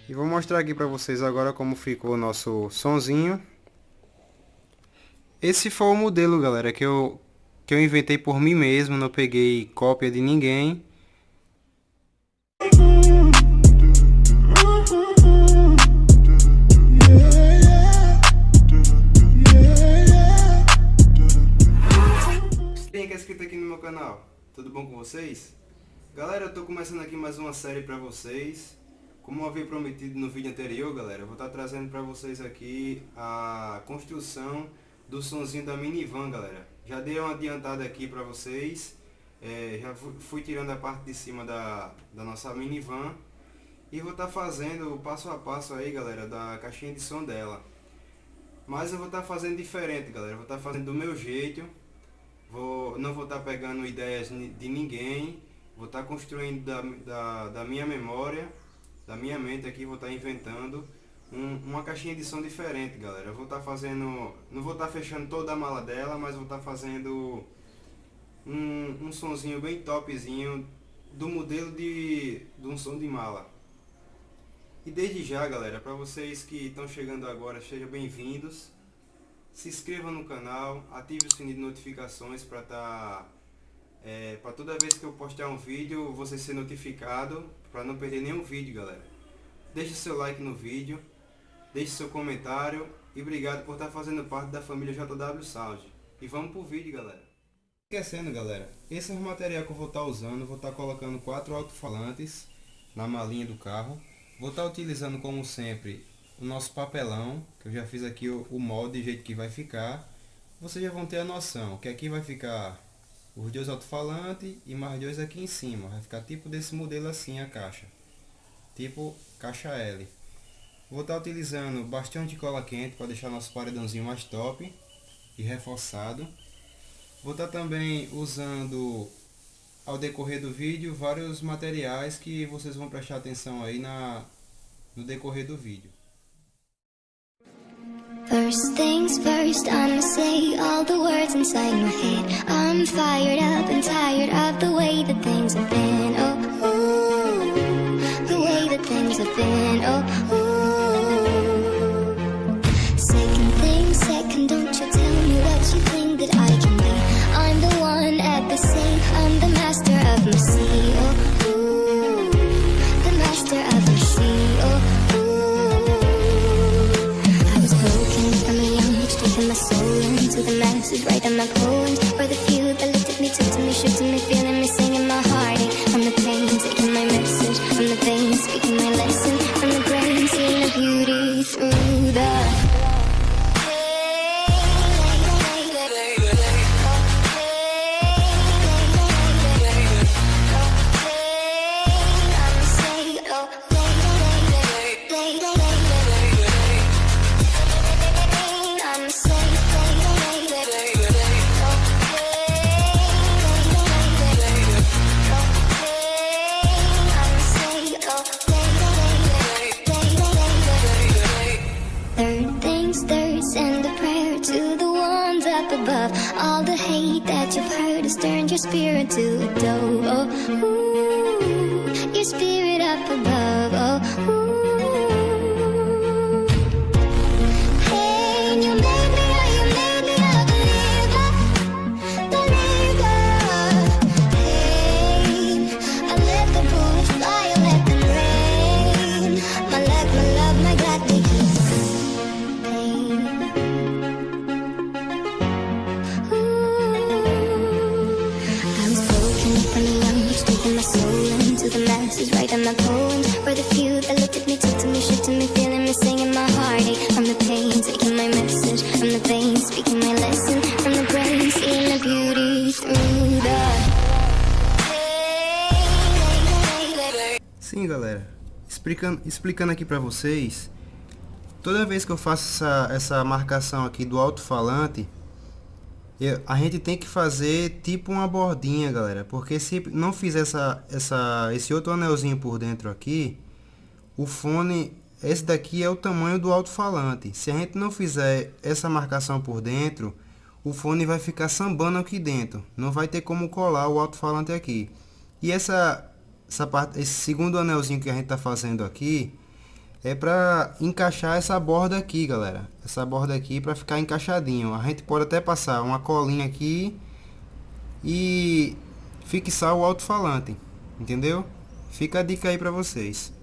E vou mostrar aqui para vocês agora como ficou o nosso sonzinho. Esse foi o modelo, galera, que eu inventei por mim mesmo, não peguei cópia de ninguém. Quem é que é inscrito aqui no meu canal? Tudo bom com vocês? Galera, eu tô começando aqui mais uma série pra vocês. Como eu havia prometido no vídeo anterior, galera, eu vou estar trazendo pra vocês aqui a construção do sonzinho da minivan, galera. Já dei uma adiantada aqui pra vocês. Já fui tirando a parte de cima da nossa minivan. E vou estar fazendo o passo a passo aí, galera, da caixinha de som dela. Mas eu vou estar fazendo diferente, galera. Eu vou estar fazendo do meu jeito. Não vou estar pegando ideias de ninguém. Vou estar construindo da minha memória, da minha mente aqui. Vou estar inventando uma caixinha de som diferente, galera. Eu vou estar fazendo, não vou estar fechando toda a mala dela, mas vou estar fazendo um sonzinho bem topzinho do modelo de um som de mala. E desde já, galera, para vocês que estão chegando agora, sejam bem-vindos. Se inscreva no canal, ative o sininho de notificações para para toda vez que eu postar um vídeo você ser notificado, para não perder nenhum vídeo, galera. Deixe seu like no vídeo, deixe seu comentário e obrigado por estar fazendo parte da família JW Sound. E vamos pro vídeo, galera. Esquecendo, galera, esse é o material que eu vou estar usando. Vou estar colocando 4 alto-falantes na malinha do carro. Vou estar utilizando, como sempre, o nosso papelão, que eu já fiz aqui o molde, do jeito que vai ficar. Vocês já vão ter a noção que aqui vai ficar os 2 alto-falantes e mais 2 aqui em cima. Vai ficar tipo desse modelo assim a caixa, tipo caixa L. Vou estar utilizando bastante cola quente para deixar nosso paredãozinho mais top e reforçado. Vou estar também usando, ao decorrer do vídeo, vários materiais que vocês vão prestar atenção aí no decorrer do vídeo. First things first, I'ma say all the words inside my head. I'm fired up and tired of the way that things have been. Oh, ooh, the way that things have been. Oh, ooh. Second thing, second, don't you tell me what you think that I can be. I'm the one at the sea, I'm the master of my sea. Oh, ooh, the master of my sea. Oh, my soul into the masses, writing my poems for the few that looked at me, took to me, shook to me, feeling me, singing my heartache. From the pain, taking my message, from the veins, speaking my lesson, from the brain, seeing the beauty through the above. All the hate that you've heard has turned your spirit to a dove. Oh, ooh, your spirit up above. Oh, ooh. Hey, you made me a believer, believer. Hey, I let the bullets fly, I let them rain. My luck, my love, my God, they keep pain. The masses, writing my poems for the few that looked at me, took to me, shook to me, feeling me, singing my heartache. From the pain, taking my message, from the veins, speaking my lesson, from the brain, seeing the beauty through the... Sim, galera, explicando aqui pra vocês, toda vez que eu faço essa marcação aqui do alto-falante, a gente tem que fazer tipo uma bordinha, galera, porque se não fizer esse outro anelzinho por dentro aqui, o fone, esse daqui é o tamanho do alto-falante. Se a gente não fizer essa marcação por dentro, o fone vai ficar sambando aqui dentro, não vai ter como colar o alto-falante aqui. E essa parte, esse segundo anelzinho que a gente está fazendo aqui, é para encaixar essa borda aqui, galera. Essa borda aqui para ficar encaixadinho. A gente pode até passar uma colinha aqui e fixar o alto-falante, entendeu? Fica a dica aí para vocês.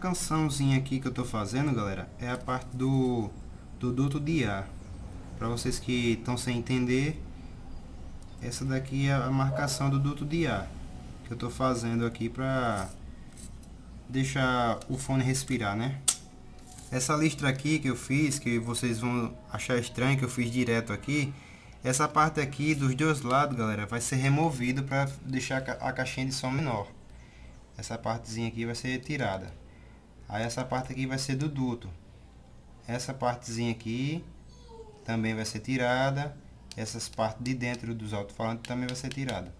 Cançãozinha aqui que eu tô fazendo, galera, é a parte do duto de ar. Para vocês que estão sem entender, essa daqui é a marcação do duto de ar que eu tô fazendo aqui para deixar o fone respirar, né? Essa listra aqui que eu fiz, que vocês vão achar estranho que eu fiz direto aqui, essa parte aqui dos dois lados, galera, vai ser removido para deixar a caixinha de som menor. Essa partezinha aqui vai ser tirada. Aí essa parte aqui vai ser do duto. Essa partezinha aqui também vai ser tirada. Essas partes de dentro dos alto-falantes também vai ser tirada.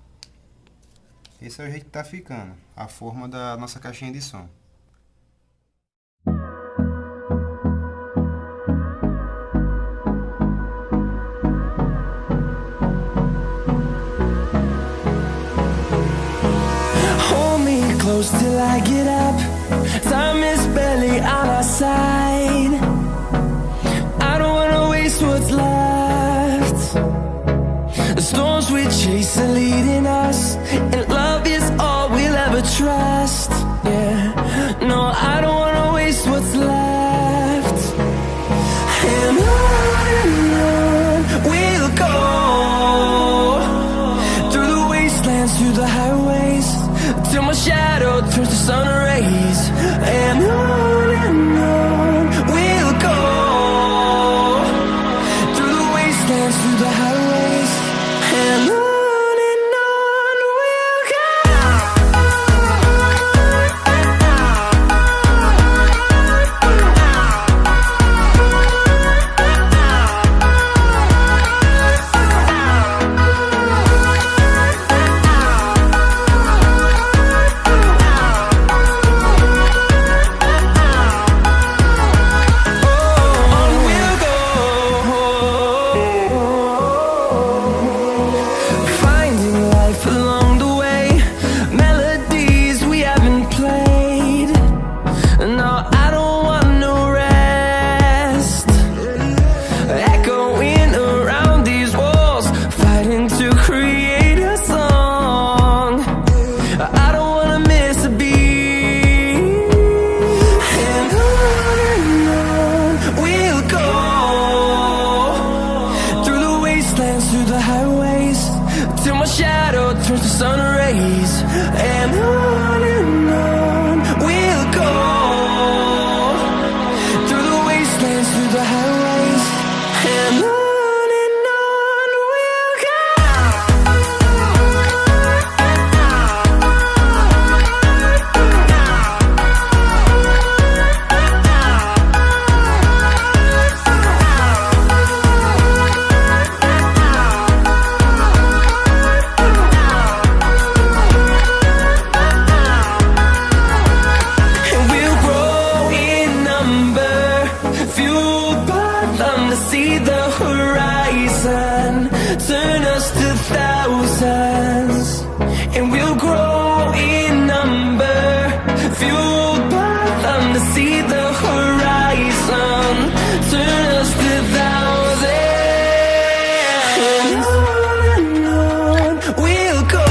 Esse é o jeito que tá ficando a forma da nossa caixinha de som. Hold me close till I get up. Time is barely on our side. I don't wanna waste what's left. The storms we chase are leading us, and love is all we'll ever trust. Yeah, no, I don't wanna waste what's left. And on we'll go, through the wastelands, through the highways, till my shadow turns to sun rays. And on wastelands, through the highways, and on we'll go. And we'll grow in number, fueled by them to see the horizon, turn us to thousands. And we'll grow in number, fueled by them to see the horizon, turn us to thousands. And on we'll go,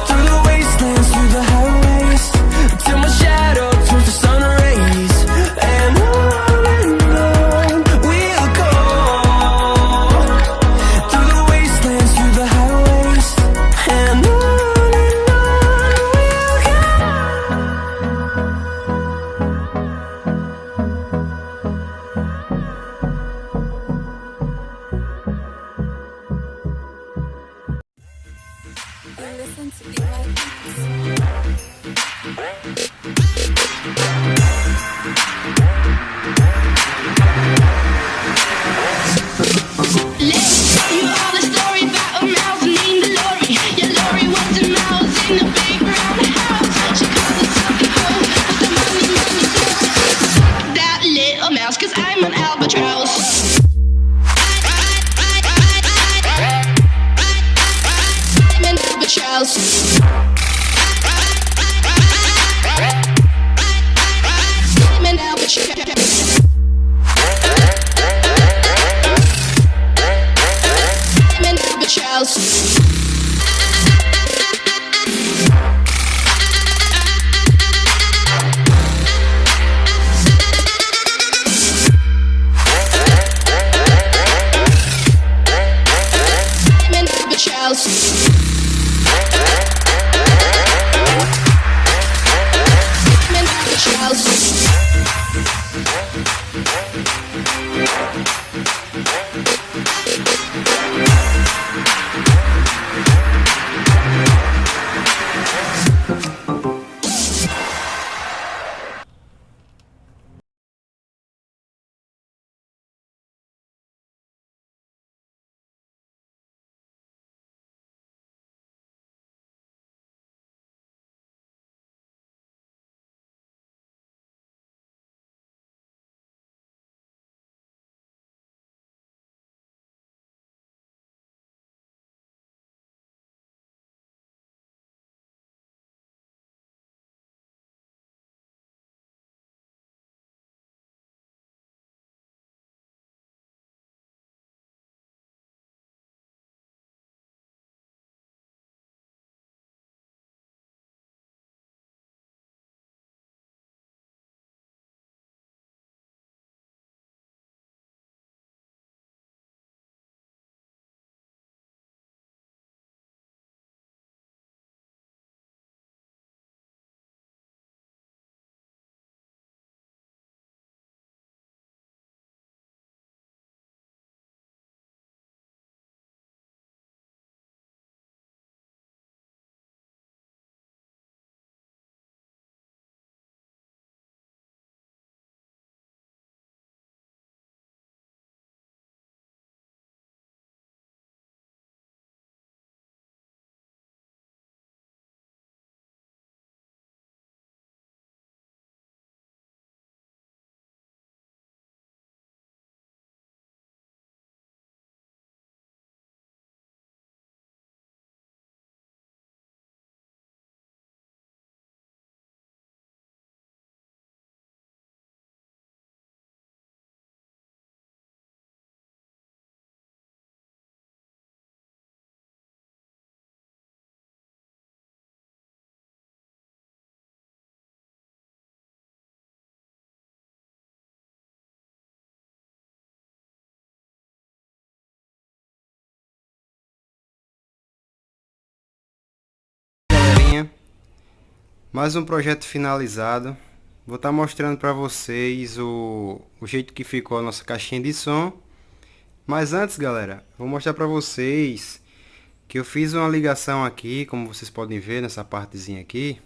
through the wastelands, through the highways, till my shadow turns to sun rays. And on we'll go, through the wastelands, through the highways, and on we'll go. Listen to me like this. Let's tell you all the story about a mouse named Lori. Yeah, Lori was a mouse in a big round house. She called herself the home, but the mommy said, "Fuck that little mouse, 'cause I'm an albatross." I'm an albatross. I'm an albatross. I'm an albatross. I'm an albatross. I'm an albatross. Mais um projeto finalizado. vou estar mostrando para vocês o jeito que ficou a nossa caixinha de som. Mas antes, galera, vou mostrar para vocês que eu fiz uma ligação aqui, como vocês podem ver nessa partezinha aqui.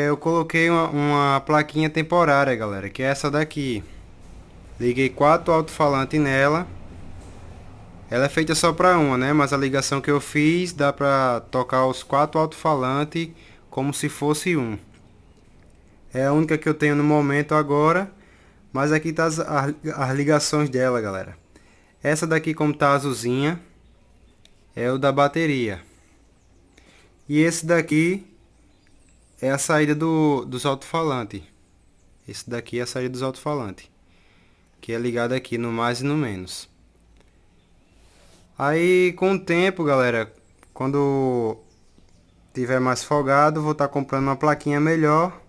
Eu coloquei uma plaquinha temporária, galera, que é essa daqui. Liguei 4 alto-falantes nela. Ela é feita só para uma, né? Mas a ligação que eu fiz dá para tocar os 4 alto-falantes como se fosse um. É a única que eu tenho no momento agora. Mas aqui tá as ligações dela, galera. Essa daqui, como tá azulzinha, é o da bateria. E esse daqui é a saída dos alto-falantes. Esse daqui é a saída dos alto-falantes, que é ligado aqui no mais e no menos. Aí com o tempo, galera, quando tiver mais folgado, vou estar comprando uma plaquinha melhor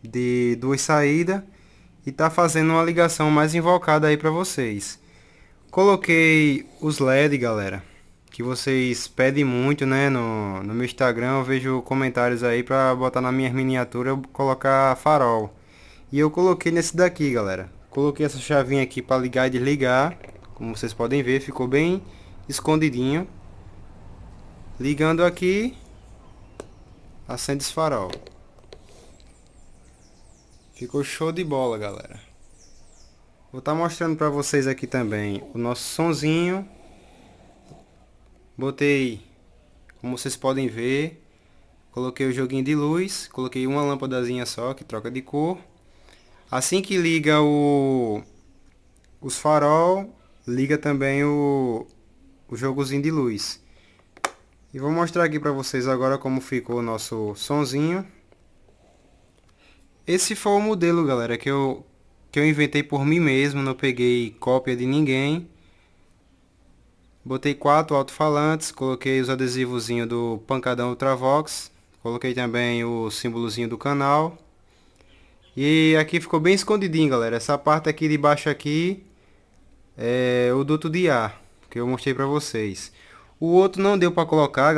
de 2 saídas e tá fazendo uma ligação mais invocada aí para vocês. Coloquei os LED, galera, que vocês pedem muito, né, no meu Instagram. Eu vejo comentários aí para botar na minha miniatura, eu colocar farol. E eu coloquei nesse daqui, galera. Coloquei essa chavinha aqui para ligar e desligar. Como vocês podem ver, ficou bem escondidinho. Ligando aqui, acende esse farol. Ficou show de bola, galera. Vou estar mostrando para vocês aqui também o nosso sonzinho. Botei, como vocês podem ver, coloquei o joguinho de luz. Coloquei uma lâmpadazinha só, que troca de cor. Assim que liga os farol, liga também o jogozinho de luz. E vou mostrar aqui para vocês agora como ficou o nosso sonzinho. Esse foi o modelo, galera, que eu inventei por mim mesmo. Não peguei cópia de ninguém. Botei 4 alto-falantes, coloquei os adesivozinhos do Pancadão Ultravox. Coloquei também o símbolozinho do canal. E aqui ficou bem escondidinho, galera. Essa parte aqui de baixo aqui é o duto de ar, que eu mostrei pra vocês. O outro não deu pra colocar,